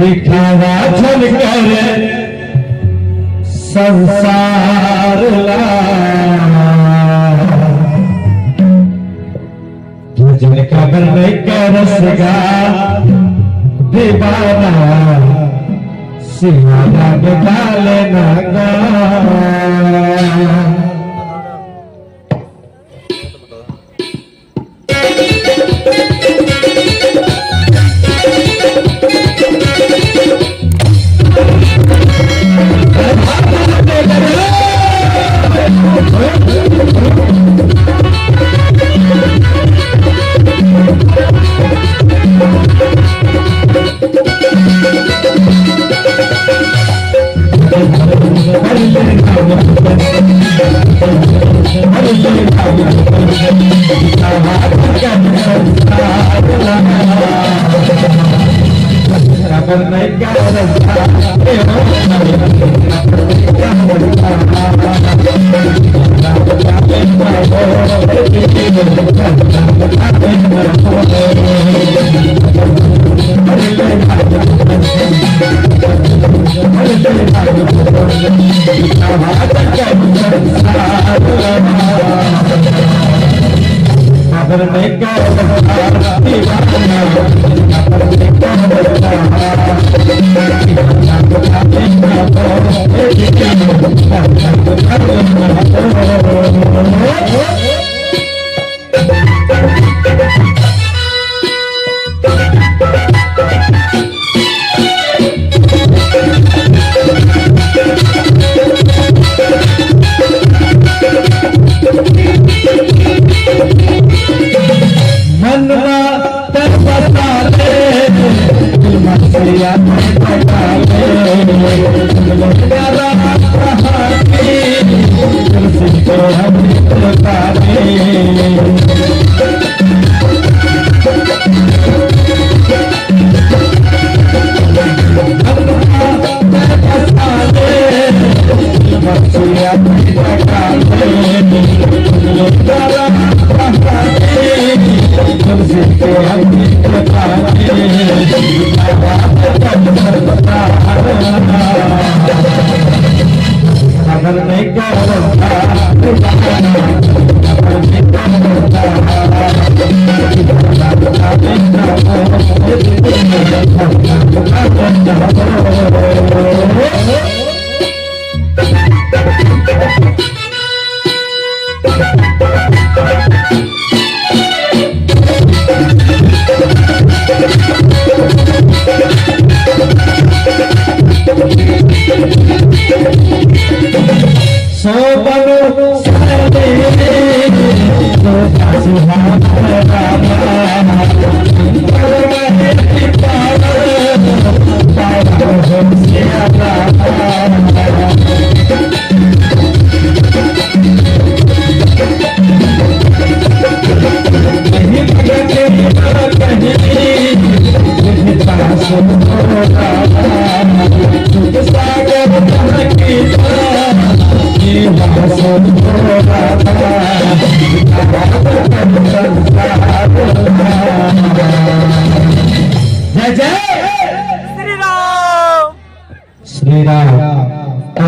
दिखावा झलकर संसार ला तुझे खबर नहीं करसगा दीवाना सिहाना डाले नागा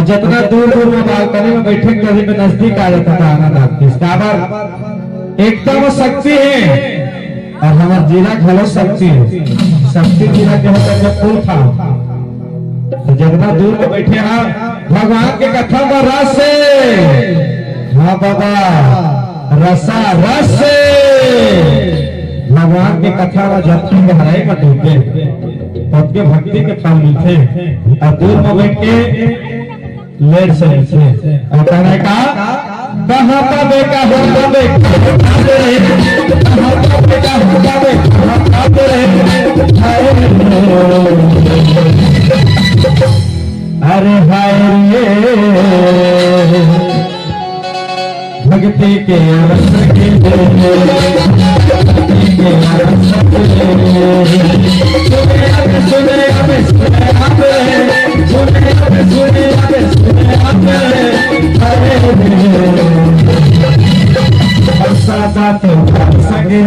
जितना दूर दूर में बालकनी में बैठे कभी में नजदीक आ जाता था आनंद आपकी एकता वो शक्ति है और हमारा जिला खेलो शक्ति है। शक्ति जिला के होता जब फूल था तो जितना दूर में बैठे हैं भगवान के कथा का रस से हाँ बाबा रसा रस से भगवान के कथा में जब हराए का टूटे सबके भक्ति के फल मिलते और दूर में बैठ के लेट से और कहने का कहाँ का बेका होता अरे भाई भक्ति के रस के सके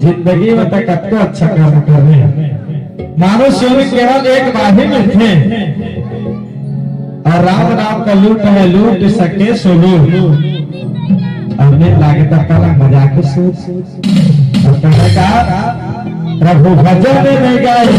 जिंदगी में तक कब अच्छा काम कर रहे हैं। मानुष्य में केवल एक बार ही मिलते और राम नाम का लूट है, लूट सके सो लूट। हमने लागे तक मजाक सोच और कहेगा प्रभु भजन में गए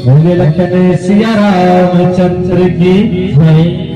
मुझे लगता है सिया रामचंद्र की जय।